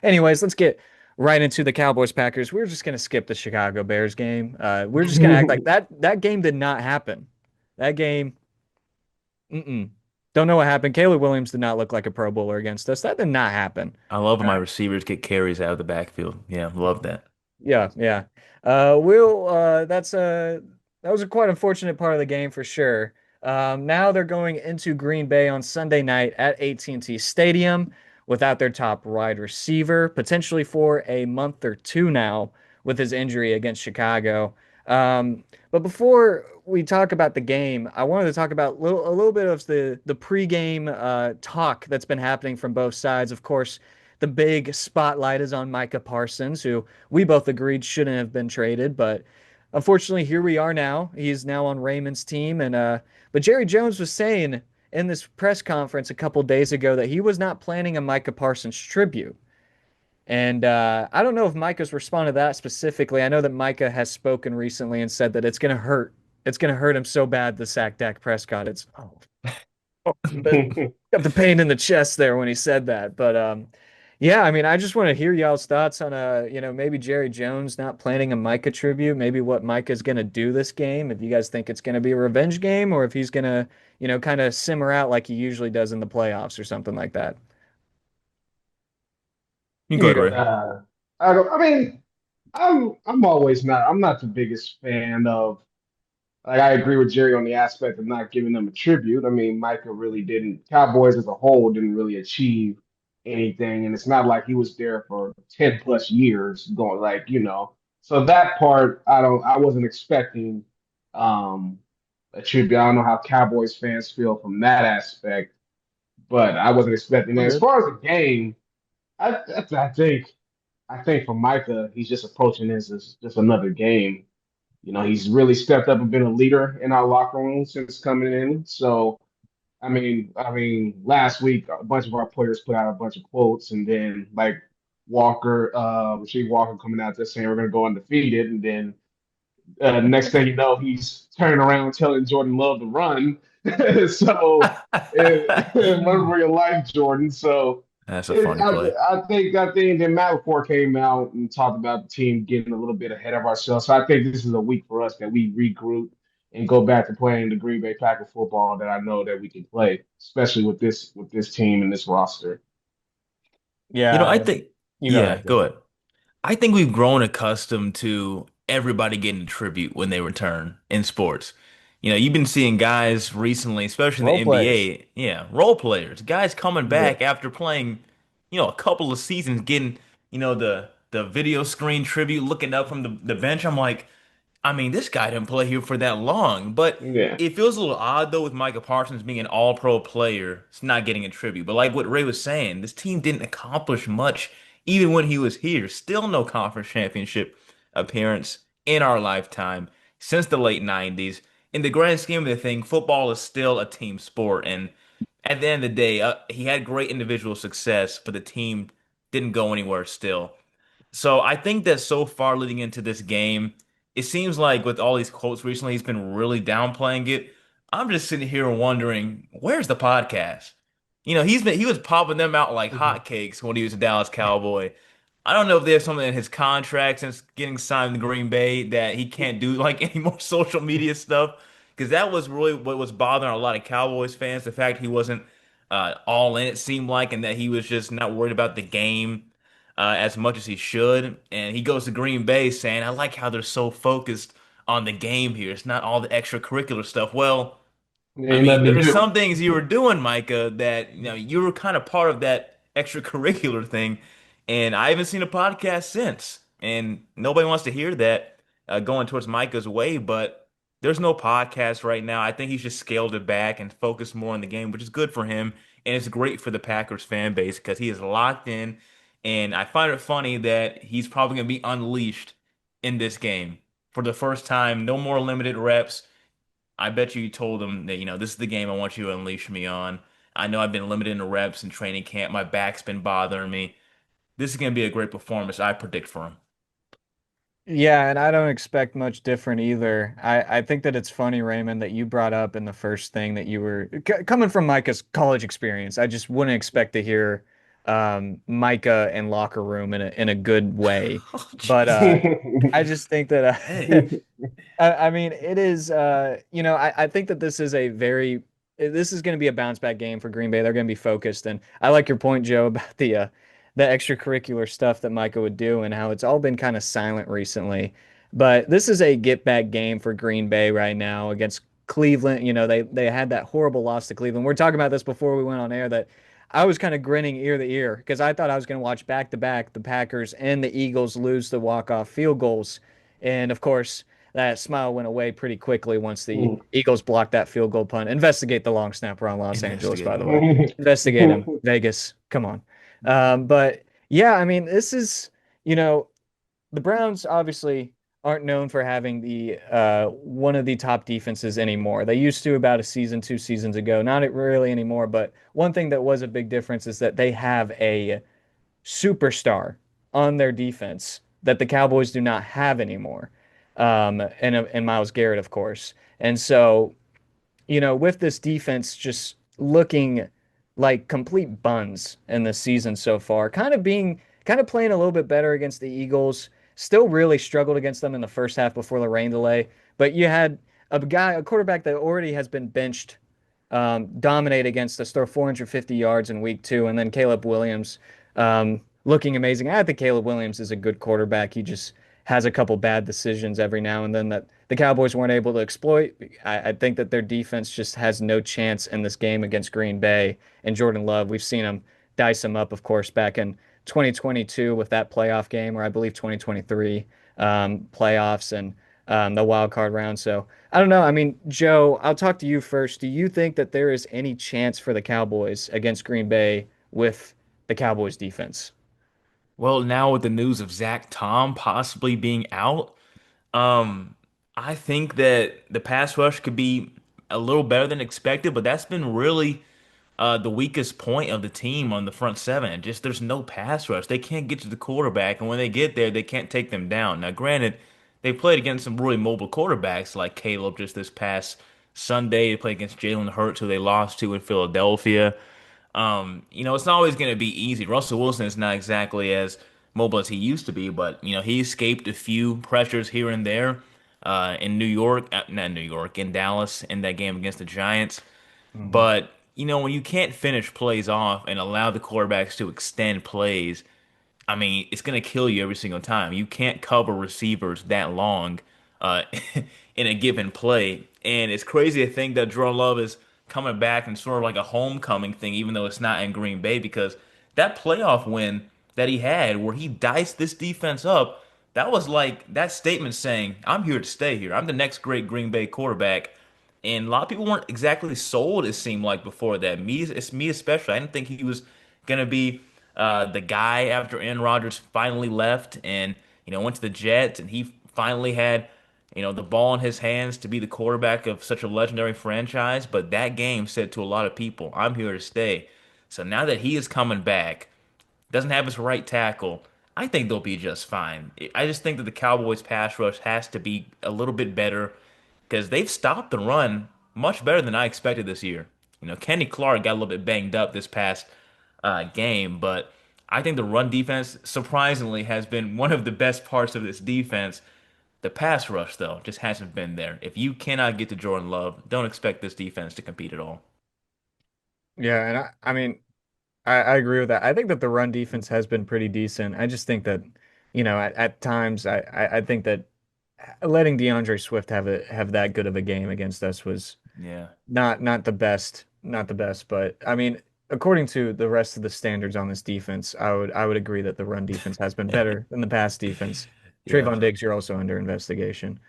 Anyways, let's get right into the Cowboys Packers. We're just gonna skip the Chicago Bears game. We're just gonna act like that game did not happen. That game, mm-mm. Don't know what happened. Caleb Williams did not look like a Pro Bowler against us. That did not happen. I love when All my right. receivers get carries out of the backfield. Yeah, love that. Yeah, yeah. We'll that was a quite unfortunate part of the game for sure. Now they're going into Green Bay on Sunday night at AT&T Stadium without their top wide receiver, potentially for a month or two now with his injury against Chicago. But before we talk about the game, I wanted to talk about a little bit of the pregame talk that's been happening from both sides. Of course, the big spotlight is on Micah Parsons, who we both agreed shouldn't have been traded, but unfortunately, here we are now. He's now on Raymond's team, and but Jerry Jones was saying in this press conference a couple days ago that he was not planning a Micah Parsons tribute. And I don't know if Micah's responded to that specifically. I know that Micah has spoken recently and said that it's going to hurt. It's going to hurt him so bad to sack Dak Prescott. It's but got the pain in the chest there when he said that. But yeah, I mean, I just want to hear y'all's thoughts on maybe Jerry Jones not planning a Micah tribute, maybe what Micah's gonna do this game, if you guys think it's gonna be a revenge game or if he's gonna, kind of simmer out like he usually does in the playoffs or something like that. You good, Yeah, Ray? I don't. I mean, I'm always not. I'm not the biggest fan of. Like, I agree with Jerry on the aspect of not giving them a tribute. I mean, Micah really didn't. Cowboys as a whole didn't really achieve anything, and it's not like he was there for 10 plus years going like. So that part, I don't. I wasn't expecting um a tribute. I don't know how Cowboys fans feel from that aspect, but I wasn't expecting We're that. As good. far as the game. I think for Micah, he's just approaching this as just another game. He's really stepped up and been a leader in our locker room since coming in. So, last week a bunch of our players put out a bunch of quotes, and then like Rasheed Walker coming out there saying we're going to go undefeated, and then next thing you know, he's turning around telling Jordan Love to run. So, run for your life, Jordan. So. That's a It, funny I, play. I think that Matt LaFleur came out and talked about the team getting a little bit ahead of ourselves. So I think this is a week for us that we regroup and go back to playing the Green Bay Packer football that I know that we can play, especially with this team and this roster. I Yeah, think, you go yeah, ahead. go ahead. I think we've grown accustomed to everybody getting a tribute when they return in sports. You've been seeing guys recently, especially in the Role players. NBA, yeah, role players, guys coming Yeah. back after playing, a couple of seasons, getting, the video screen tribute, looking up from the bench. I'm like, I mean, this guy didn't play here for that long, but Yeah. it feels a little odd though with Micah Parsons being an all-pro player, it's not getting a tribute. But like what Ray was saying, this team didn't accomplish much even when he was here. Still no conference championship appearance in our lifetime since the late 90s. In the grand scheme of the thing, football is still a team sport, and at the end of the day, he had great individual success, but the team didn't go anywhere still. So I think that so far leading into this game, it seems like with all these quotes recently, he's been really downplaying it. I'm just sitting here wondering, where's the podcast? He was popping them out like Mhm. hotcakes when he was a Dallas Cowboy. I don't know if there's something in his contract since getting signed to Green Bay that he can't do like any more social media stuff. Because that was really what was bothering a lot of Cowboys fans, the fact he wasn't all in, it seemed like, and that he was just not worried about the game as much as he should. And he goes to Green Bay saying, I like how they're so focused on the game here. It's not all the extracurricular stuff. Well, I Ain't mean, nothing to there's do. some things you were doing, Micah, that you were kind of part of that extracurricular thing, and I haven't seen a podcast since. And nobody wants to hear that going towards Micah's way, but there's no podcast right now. I think he's just scaled it back and focused more on the game, which is good for him, and it's great for the Packers fan base because he is locked in. And I find it funny that he's probably going to be unleashed in this game for the first time. No more limited reps. I bet you told him that, this is the game I want you to unleash me on. I know I've been limited in the reps in training camp. My back's been bothering me. This is going to be a great performance, I predict for him. Yeah, and I don't expect much different either. I think that it's funny, Raymond, that you brought up in the first thing that you were coming from Micah's college experience. I just wouldn't expect to hear Micah and locker room in a good way. Oh, But jeez. I just think that Hey. I mean, it is, I think that this is going to be a bounce back game for Green Bay. They're going to be focused. And I like your point, Joe, about the extracurricular stuff that Micah would do and how it's all been kind of silent recently. But this is a get back game for Green Bay right now against Cleveland. They had that horrible loss to Cleveland. We're talking about this before we went on air that I was kind of grinning ear to ear because I thought I was going to watch back to back the Packers and the Eagles lose the walk-off field goals. And of course, that smile went away pretty quickly once the Eagles blocked that field goal punt. Investigate the long snapper on Los Angeles, by Investigate the him. way. Investigate him. Vegas. Come on. But yeah, I mean, this is, you know, the Browns obviously aren't known for having the one of the top defenses anymore. They used to about a season, 2 seasons ago. Not really anymore, but one thing that was a big difference is that they have a superstar on their defense that the Cowboys do not have anymore. And Myles Garrett, of course. And so, with this defense just looking like complete buns in the season so far, kind of playing a little bit better against the Eagles. Still really struggled against them in the first half before the rain delay. But you had a quarterback that already has been benched, dominate against us, throw 450 yards in week 2, and then Caleb Williams looking amazing. I think Caleb Williams is a good quarterback. He just has a couple bad decisions every now and then that the Cowboys weren't able to exploit. I think that their defense just has no chance in this game against Green Bay and Jordan Love. We've seen him dice him up, of course, back in 2022 with that playoff game, or I believe 2023 playoffs and the wild card round. So I don't know. I mean, Joe, I'll talk to you first. Do you think that there is any chance for the Cowboys against Green Bay with the Cowboys defense? Well, now with the news of Zach Tom possibly being out, um, I think that the pass rush could be a little better than expected, but that's been really the weakest point of the team on the front seven. Just there's no pass rush. They can't get to the quarterback, and when they get there, they can't take them down. Now, granted, they played against some really mobile quarterbacks like Caleb just this past Sunday. They played against Jalen Hurts, who they lost to in Philadelphia. It's not always going to be easy. Russell Wilson is not exactly as mobile as he used to be, but he escaped a few pressures here and there in New York, not New York, in Dallas in that game against the Giants. Mhm. But when you can't finish plays off and allow the quarterbacks to extend plays, I mean, it's going to kill you every single time. You can't cover receivers that long uh, in a given play. And it's crazy to think that Jordan Love is coming back and sort of like a homecoming thing, even though it's not in Green Bay, because that playoff win that he had where he diced this defense up, that was like that statement saying, I'm here to stay here. I'm the next great Green Bay quarterback. And a lot of people weren't exactly sold, it seemed like, before that. It's me especially. I didn't think he was gonna be the guy after Aaron Rodgers finally left and went to the Jets, and he finally had the ball in his hands to be the quarterback of such a legendary franchise. But that game said to a lot of people, "I'm here to stay." So now that he is coming back, doesn't have his right tackle, I think they'll be just fine. I just think that the Cowboys pass rush has to be a little bit better because they've stopped the run much better than I expected this year. Kenny Clark got a little bit banged up this past game, but I think the run defense surprisingly has been one of the best parts of this defense. The pass rush, though, just hasn't been there. If you cannot get to Jordan Love, don't expect this defense to compete at all. Yeah, and I mean, I agree with that. I think that the run defense has been pretty decent. I just think that, at times, I think that letting DeAndre Swift have that good of a game against us was Yeah. not the best, not the best. But I mean, according to the rest of the standards on this defense, I would agree that the run defense has been better than the pass defense. Yeah. Trayvon Diggs, you're also under investigation.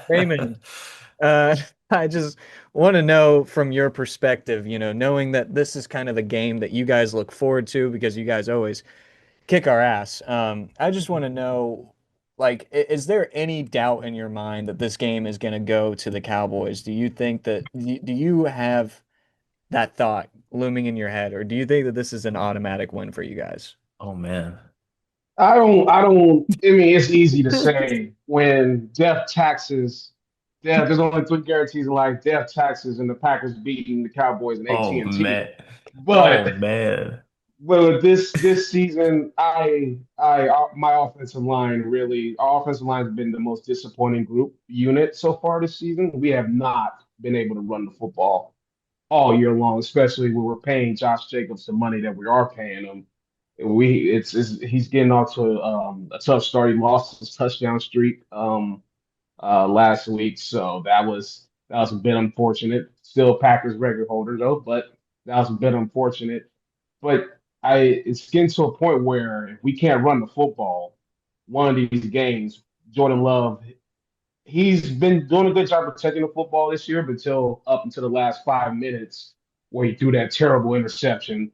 Raymond, I just want to know from your perspective, knowing that this is kind of the game that you guys look forward to because you guys always kick our ass. I just want to know, like, is there any doubt in your mind that this game is going to go to the Cowboys? Do you think that, do you have that thought looming in your head, or do you think that this is an automatic win for you guys? Oh man. I mean, it's easy to say when there's only three guarantees in life, death, taxes, and the Packers beating the Cowboys in Oh AT&T. man. Oh But man. Well, this season, my offensive line really, our offensive line has been the most disappointing group unit so far this season. We have not been able to run the football all year long, especially when we're paying Josh Jacobs the money that we are paying him. It's he's getting off to a tough start. He lost his touchdown streak last week, so that was a bit unfortunate. Still Packers record holder though, but that was a bit unfortunate. But it's getting to a point where if we can't run the football, one of these games, Jordan Love, he's been doing a good job protecting the football this year, but until up until the last 5 minutes where he threw that terrible interception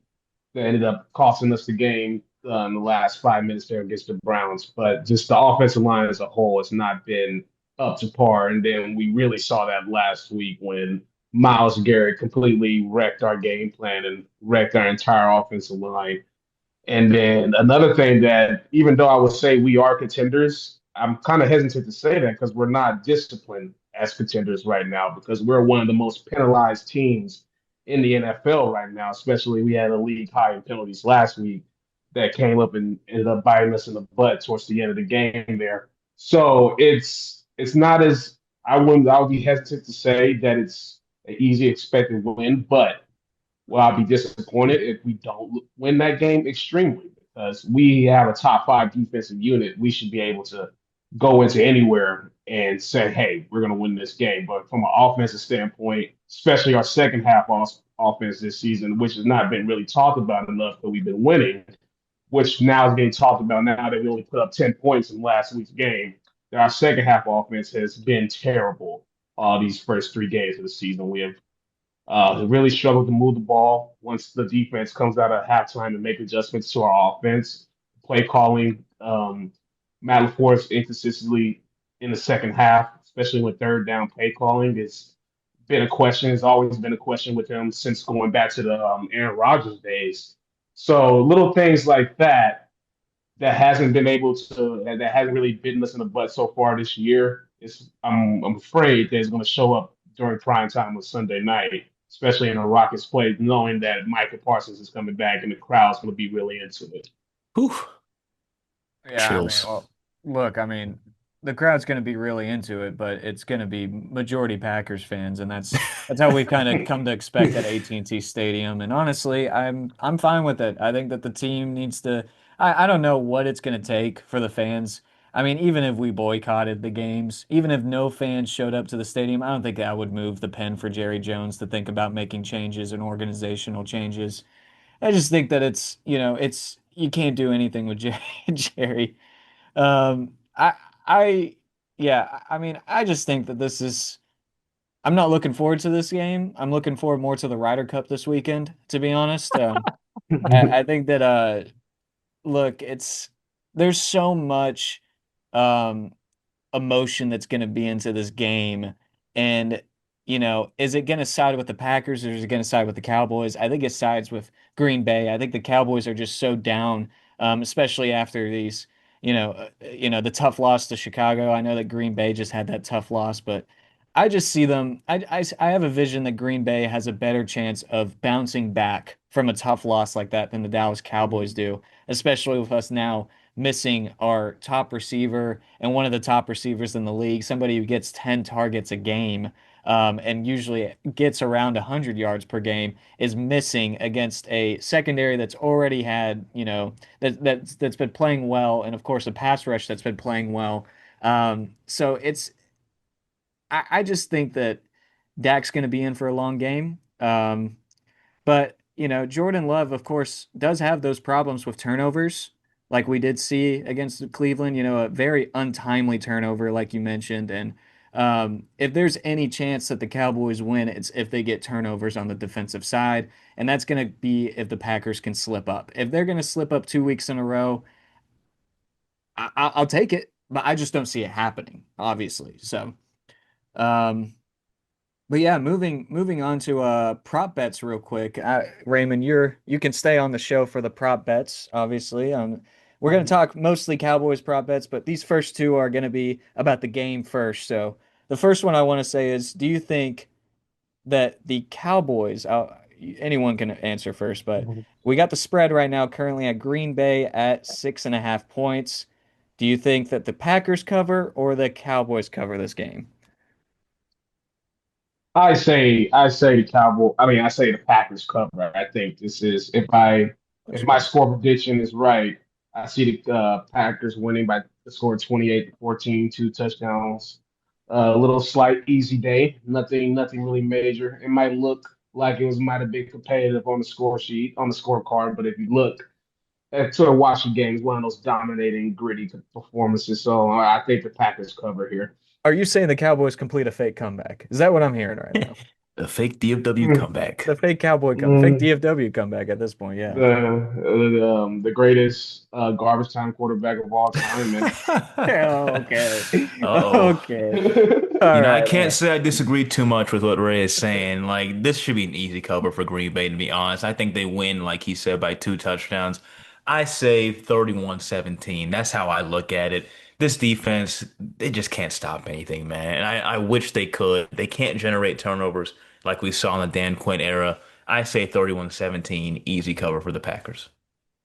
that ended up costing us the game in the last 5 minutes there against the Browns. But just the offensive line as a whole has not been up to par. And then we really saw that last week when Miles Garrett completely wrecked our game plan and wrecked our entire offensive line. And then another thing that, even though I would say we are contenders, I'm kind of hesitant to say that because we're not disciplined as contenders right now because we're one of the most penalized teams in the NFL right now. Especially we had a league high in penalties last week that came up and ended up biting us in the butt towards the end of the game there. So it's not as I would be hesitant to say that it's an easy expected win, but well, I'll be disappointed if we don't win that game extremely because we have a top five defensive unit. We should be able to go into anywhere and say, hey, we're going to win this game. But from an offensive standpoint, especially our second half offense this season, which has not been really talked about enough, but we've been winning, which now is getting talked about now that we only put up 10 points in last week's game. That our second half offense has been terrible these first 3 games of the season. We have they really struggled to move the ball once the defense comes out at halftime and make adjustments to our offense. Play calling, Matt LaFleur's inconsistency in the second half, especially with third down play calling, has been a question. Has always been a question with him since going back to the Aaron Rodgers days. So little things like that hasn't been able to that hasn't really bitten us in the butt so far this year. I'm afraid that it's going to show up during prime time on Sunday night, especially in a Rockets play, knowing that Micah Parsons is coming back and the crowd's going to be really into it. Whew, Yeah, I mean, chills. well, look, I mean, the crowd's going to be really into it, but it's going to be majority Packers fans, and that's how we've kind of come to expect at AT&T Stadium. And honestly, I'm fine with it. I think that the team needs to. I don't know what it's going to take for the fans. I mean, even if we boycotted the games, even if no fans showed up to the stadium, I don't think that would move the pen for Jerry Jones to think about making changes and organizational changes. I just think that it's you can't do anything with Jerry. Jerry. Um, I, yeah, I mean, I just think that this is, I'm not looking forward to this game. I'm looking forward more to the Ryder Cup this weekend, to be honest. I think that, look, there's so much, um, emotion that's going to be into this game. And, is it going to side with the Packers or is it going to side with the Cowboys? I think it sides with Green Bay. I think the Cowboys are just so down, especially after these, the tough loss to Chicago. I know that Green Bay just had that tough loss, but I just see them. I have a vision that Green Bay has a better chance of bouncing back from a tough loss like that than the Dallas Cowboys do, especially with us now missing our top receiver and one of the top receivers in the league, somebody who gets 10 targets a game, and usually gets around 100 yards per game, is missing against a secondary that's already had, that's been playing well, and of course a pass rush that's been playing well. So I just think that Dak's going to be in for a long game. But, Jordan Love, of course, does have those problems with turnovers, like we did see against Cleveland, a very untimely turnover, like you mentioned. And if there's any chance that the Cowboys win, it's if they get turnovers on the defensive side. And that's going to be if the Packers can slip up. If they're going to slip up 2 weeks in a row, I'll take it, but I just don't see it happening, obviously. So, um, but yeah, moving on to prop bets real quick. Raymond, you can stay on the show for the prop bets, obviously. We're gonna talk mostly Cowboys prop bets, but these first two are gonna be about the game first. So the first one I want to say is, do you think that the Cowboys, anyone can answer first, but we got the spread right now currently at Green Bay at 6.5 points. Do you think that the Packers cover or the Cowboys cover this game? I say the Cowboy. I mean, I say the Packers cover. I think this is if That's my good. score prediction is right, I see the Packers winning by the score 28-14, two touchdowns. A little slight easy day. Nothing really major. It might look like might have been competitive on the score sheet on the scorecard, but if you look at sort of watch the game, it's one of those dominating, gritty performances. So I think the Packers cover here. Are you saying the Cowboys complete a fake comeback? Is that what I'm hearing right now? The fake DFW Mm, comeback. The fake fake mm. DFW comeback at this point, yeah. The greatest garbage time quarterback of all time, man. Okay. Uh-oh. Okay. All I right, all can't right. say I disagree too much with what Ray is saying. Like, this should be an easy cover for Green Bay, to be honest. I think they win, like he said, by two touchdowns. I say 31-17. That's how I look at it. This defense, they just can't stop anything, man. And I wish they could. They can't generate turnovers like we saw in the Dan Quinn era. I say 31-17, easy cover for the Packers.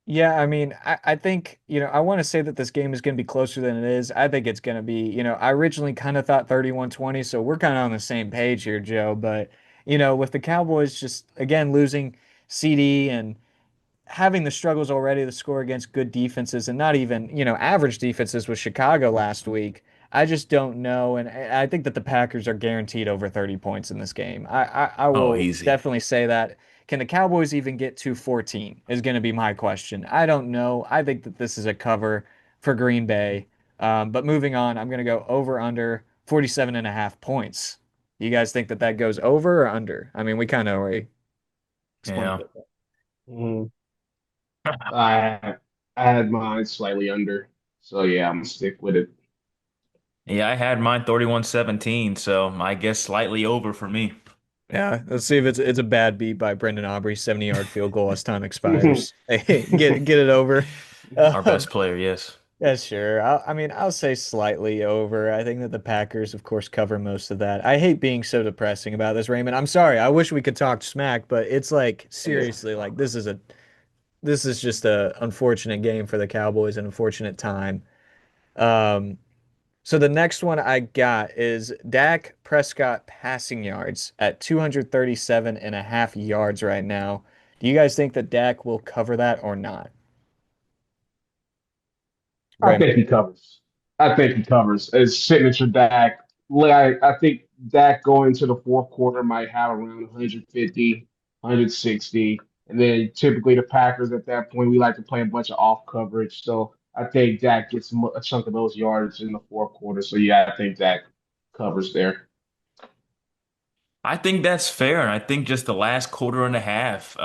Yeah, I mean, I think, I want to say that this game is going to be closer than it is. I think it's going to be, I originally kind of thought 31-20, so we're kind of on the same page here, Joe. But, with the Cowboys just, again, losing CD and having the struggles already to score against good defenses and not even, average defenses with Chicago last week. I just don't know. And I think that the Packers are guaranteed over 30 points in this game. I Oh, will easy. definitely say that. Can the Cowboys even get to 14 is going to be my question. I don't know. I think that this is a cover for Green Bay. But moving on, I'm going to go over under 47 and a half points. You guys think that that goes over or under? I mean, we kind of already explained Yeah. it. Mhm. I I had mine slightly under, so yeah, I'm gonna stick with it. Yeah, I had mine 31-17, so I guess slightly over for me. Yeah, let's see if it's a bad beat by Brendan Aubrey, 70-yard field goal as time expires. Hey, get it over. Our Um, best player, yes. yeah, sure. I mean, I'll say slightly over. I think that the Packers, of course, cover most of that. I hate being so depressing about this, Raymond. I'm sorry. I wish we could talk smack, but it's like Yeah. seriously, like this is just a unfortunate game for the Cowboys, an unfortunate time. Um, So the next one I got is Dak Prescott passing yards at 237 and a half yards right now. Do you guys think that Dak will cover that or not? I Raymond. think he covers. I think he covers. It's signature Dak. Like I think Dak going to the fourth quarter might have around 150, 160, and then typically the Packers at that point we like to play a bunch of off coverage. So I think Dak gets a chunk of those yards in the fourth quarter. So yeah, I think Dak covers there. I think that's fair. And I think just the last quarter and a half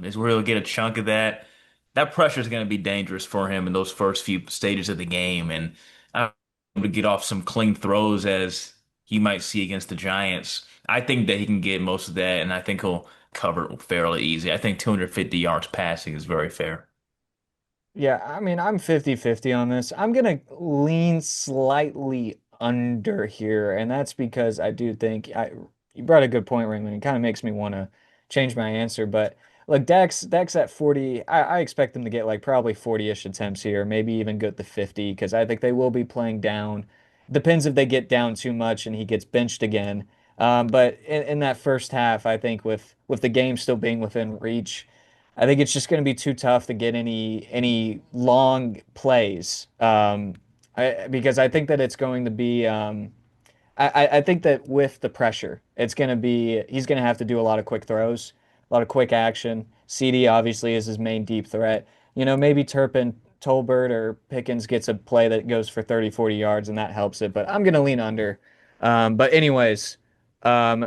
is where he'll get a chunk of that. That pressure is going to be dangerous for him in those first few stages of the game. And to get off some clean throws as he might see against the Giants. I think that he can get most of that, and I think he'll cover it fairly easy. I think 250 yards passing is very fair. Yeah, I mean, I'm 50-50 on this. I'm gonna lean slightly under here, and that's because I do think you brought a good point, Raymond. It kind of makes me want to change my answer, but look, Dak's at 40. I expect them to get like probably 40-ish attempts here, maybe even go to 50, because I think they will be playing down. Depends if they get down too much and he gets benched again. But in that first half, I think with the game still being within reach. I think it's just going to be too tough to get any long plays. Because I think that it's going to be I think that with the pressure, it's going to be he's going to have to do a lot of quick throws, a lot of quick action. CD obviously is his main deep threat. Maybe Turpin, Tolbert, or Pickens gets a play that goes for 30, 40 yards, and that helps it. But I'm going to lean under. But anyways,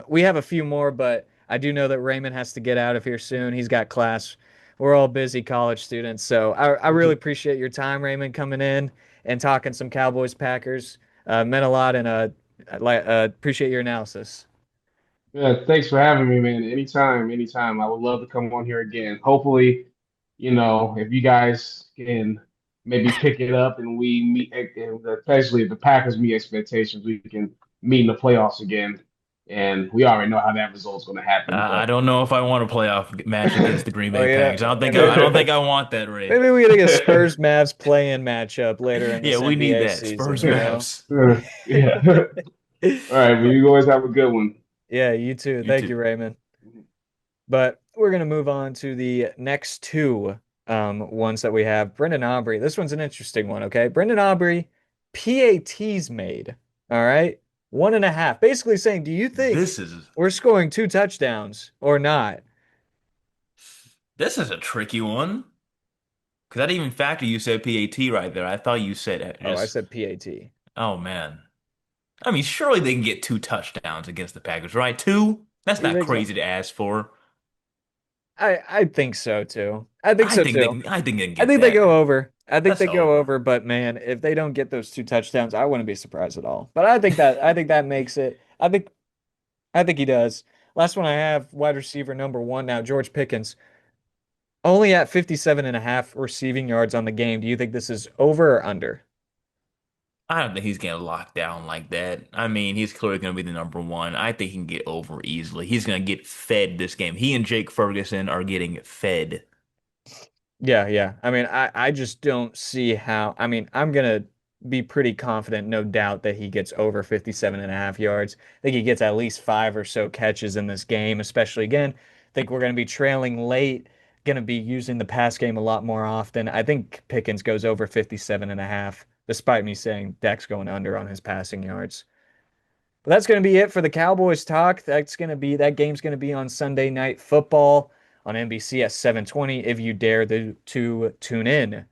we have a few more, but I do know that Raymond has to get out of here soon. He's got class. We're all busy college students, so I really appreciate your time, Raymond, coming in and talking some Cowboys Packers. Meant a lot, and appreciate your analysis. Yeah, thanks for having me, man. Anytime, anytime. I would love to come on here again. Hopefully, if you guys can maybe pick it up and we meet, and especially if the Packers meet expectations, we can meet in the playoffs again and we already know how that result's going to happen. I But don't know if I want a playoff match against the Green Oh Bay yeah, Packers. I don't think I don't yeah, think I want that, Ray. maybe we get a Spurs Mavs play-in matchup later in Yeah, this we need NBA that. season. Spurs You know. Mavs. All right, well, you always have a good one. Yeah, you too. You Thank too. you, Raymond. But we're going to move on to the next two ones that we have. Brendan Aubrey. This one's an interesting one, okay? Brendan Aubrey, PATs made. All right. 1.5. Basically saying, do you think This is we're scoring 2 touchdowns or not? this is a tricky one. Because I didn't even factor you said PAT right there. I thought you said Oh, I just, said PAT. oh man. I mean, surely they can get 2 touchdowns against the Packers, right? Two? That's You not think so? crazy to ask for. I think so too. I think so too. I think they can I get think they go that. over. I think That's they go over. over, but man, if they don't get those 2 touchdowns, I wouldn't be surprised at all. But I think that makes it. I think he does. Last one I have, wide receiver number one now, George Pickens. Only at 57.5 receiving yards on the game. Do you think this is over or under? I don't think he's getting locked down like that. I mean, he's clearly going to be the number one. I think he can get over easily. He's going to get fed this game. He and Jake Ferguson are getting fed. Yeah, yeah. I mean, I just don't see how. I mean, I'm gonna be pretty confident, no doubt, that he gets over 57.5 yards. I think he gets at least five or so catches in this game, especially again. I think we're gonna be trailing late, gonna be using the pass game a lot more often. I think Pickens goes over 57.5, despite me saying Dak's going under on his passing yards. But that's going to be it for the Cowboys talk. That game's going to be on Sunday Night Football on NBC at 7:20 if you dare to tune in.